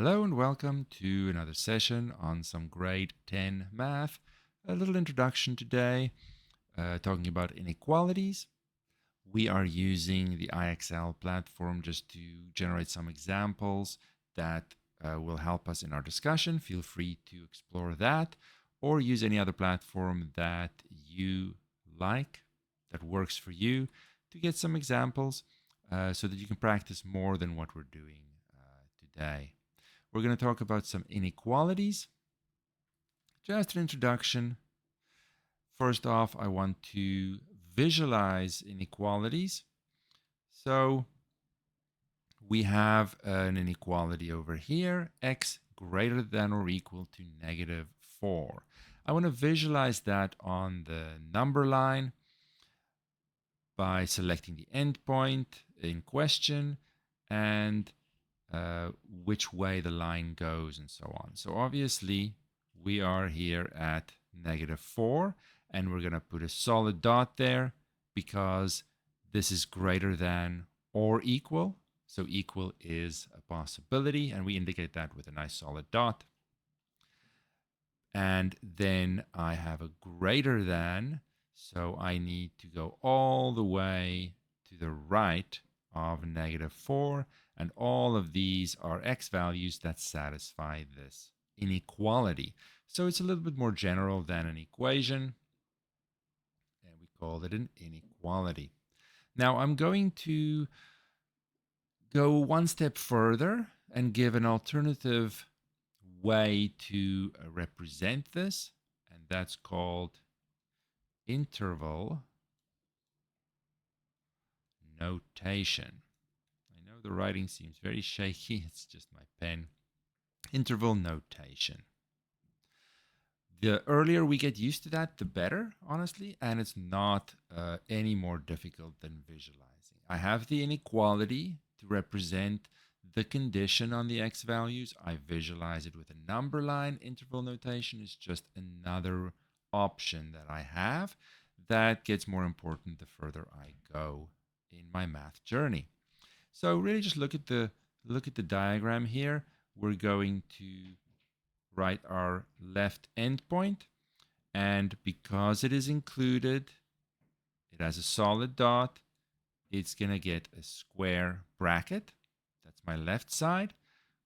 Hello and welcome to another session on some grade 10 math. A little introduction today, talking about inequalities. We are using the IXL platform just to generate some examples that will help us in our discussion. Feel free to explore that or use any other platform that you like, that works for you, to get some examples so that you can practice more than what we're doing today. We're going to talk about some inequalities. Just an introduction. First off, I want to visualize inequalities. So we have an inequality over here, x greater than or equal to -4. I want to visualize that on the number line by selecting the endpoint in question and which way the line goes and so on. So obviously we are here at -4 and we're going to put a solid dot there because this is greater than or equal. So equal is a possibility and we indicate that with a nice solid dot. And then I have a greater than, so I need to go all the way to the right of -4. And all of these are x values that satisfy this inequality. So it's a little bit more general than an equation, and we call it an inequality. Now I'm going to go one step further and give an alternative way to represent this, and that's called interval notation. The writing seems very shaky. It's just my pen. Interval notation. The earlier we get used to that, the better, honestly, and it's not any more difficult than visualizing. I have the inequality to represent the condition on the x values. I visualize it with a number line. Interval notation is just another option that I have that gets more important the further I go in my math journey. So really just look at the diagram here. We're going to write our left endpoint, and because it is included, it has a solid dot, it's going to get a square bracket. That's my left side,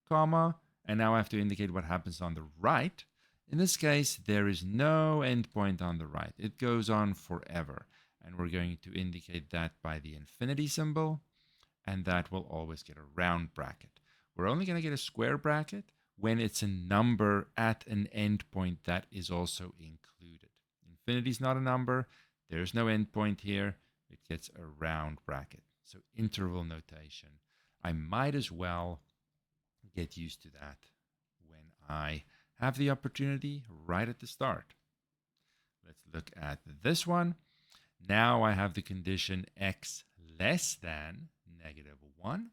comma, and now I have to indicate what happens on the right. In this case, there is no endpoint on the right. It goes on forever, and we're going to indicate that by the infinity symbol. And that will always get a round bracket. We're only going to get a square bracket when it's a number at an endpoint that is also included. Infinity is not a number. There's no endpoint here. It gets a round bracket. So interval notation. I might as well get used to that when I have the opportunity right at the start. Let's look at this one. Now I have the condition x less than -1.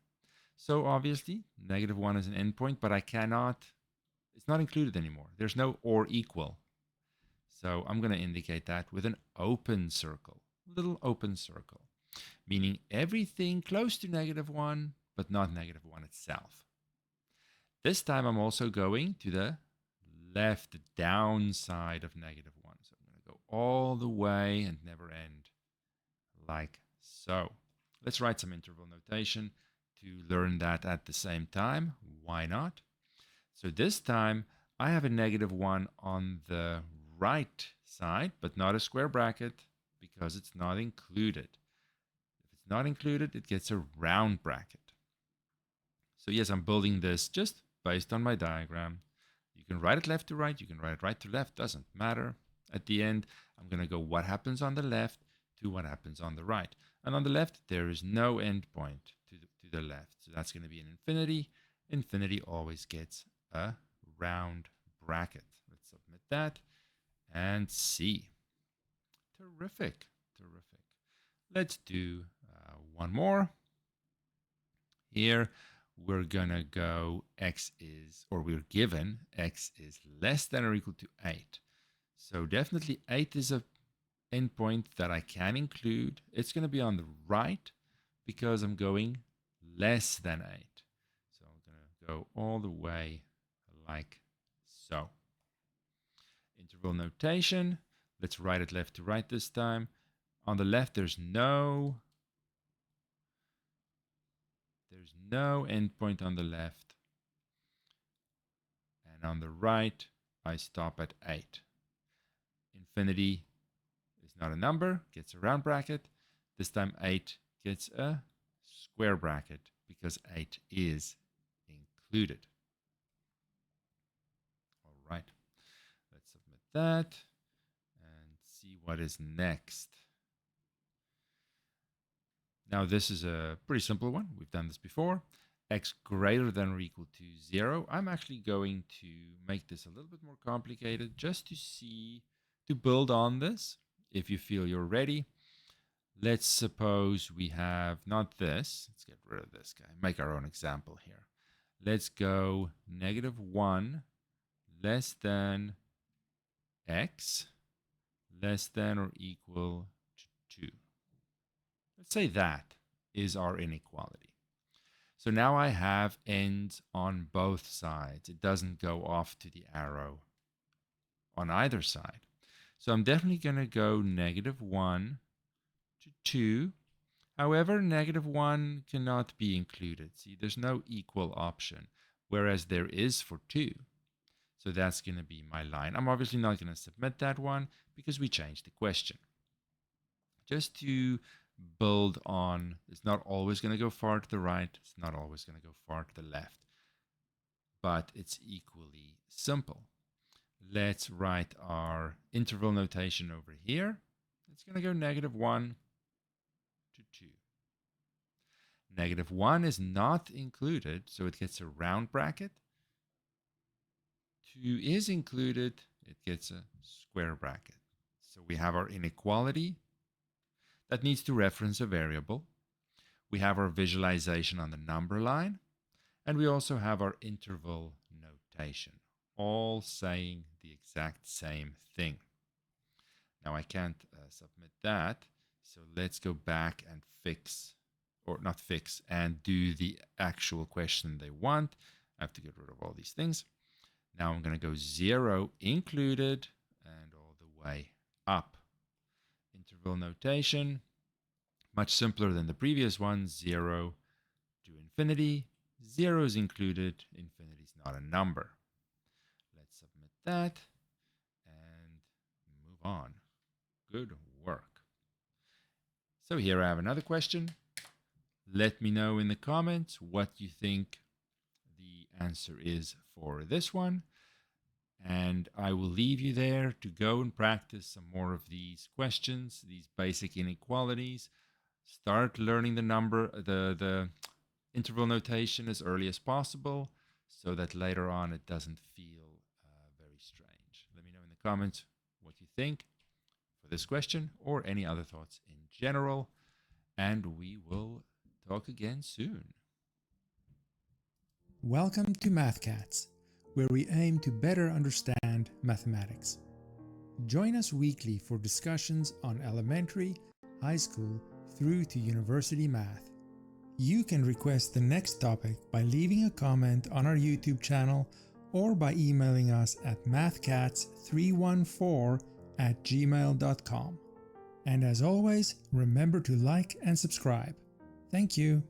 So obviously, -1 is an endpoint, but it's not included anymore. There's no or equal. So I'm going to indicate that with an open circle, little open circle, meaning everything close to -1, but not -1 itself. This time I'm also going to the left downside of -1. So I'm going to go all the way and never end like so. Let's write some interval notation to learn that at the same time. Why not? So this time I have a -1 on the right side, but not a square bracket because it's not included. If it's not included, it gets a round bracket. So yes, I'm building this just based on my diagram. You can write it left to right, you can write it right to left, doesn't matter. At the end, I'm going to go what happens on the left to what happens on the right. And on the left, there is no endpoint to the left. So that's going to be an infinity. Infinity always gets a round bracket. Let's submit that and see. Terrific, terrific. Let's do one more. Here, we're going to go we're given x is less than or equal to 8. So definitely 8 is a endpoint that I can include. It's going to be on the right because I'm going less than 8. So I'm going to go all the way like so. Interval notation. Let's write it left to right this time. On the left, there's no endpoint on the left. And on the right, I stop at 8. Infinity is not a number, gets a round bracket. This time 8 gets a square bracket because 8 is included. All right, let's submit that and see what is next. Now this is a pretty simple one. We've done this before. X greater than or equal to 0. I'm actually going to make this a little bit more complicated just to build on this. If you feel you're ready, let's suppose we have not this. Let's get rid of this guy. Make our own example here. Let's go -1 less than x less than or equal to 2. Let's say that is our inequality. So now I have ends on both sides. It doesn't go off to the arrow on either side. So I'm definitely going to go -1 to 2. However, -1 cannot be included. See, there's no equal option, whereas there is for 2. So that's going to be my line. I'm obviously not going to submit that one because we changed the question. Just to build on, it's not always going to go far to the right. It's not always going to go far to the left. But it's equally simple. Let's write our interval notation over here. It's going to go -1 to 2. -1 is not included, so it gets a round bracket. 2 is included, it gets a square bracket. So we have our inequality that needs to reference a variable. We have our visualization on the number line, and we also have our interval notation, all saying the exact same thing. Now I can't submit that, so let's go back and fix, or not fix, and do the actual question they want. I have to get rid of all these things. Now I'm going to go 0 included and all the way up. Interval notation, much simpler than the previous one, 0 to infinity. 0 is included, infinity is not a number. Let's submit that and move on. Good work. So here I have another question. Let me know in the comments what you think the answer is for this one. And I will leave you there to go and practice some more of these questions, these basic inequalities. Start learning the interval notation as early as possible so that later on it doesn't feel very strange. Let me know in the comments what you think for this question or any other thoughts in general. And we will talk again soon. Welcome to MathCats, where we aim to better understand mathematics. Join us weekly for discussions on elementary, high school, through to university math. You can request the next topic by leaving a comment on our YouTube channel or by emailing us at mathcats314@gmail.com. And as always, remember to like and subscribe. Thank you.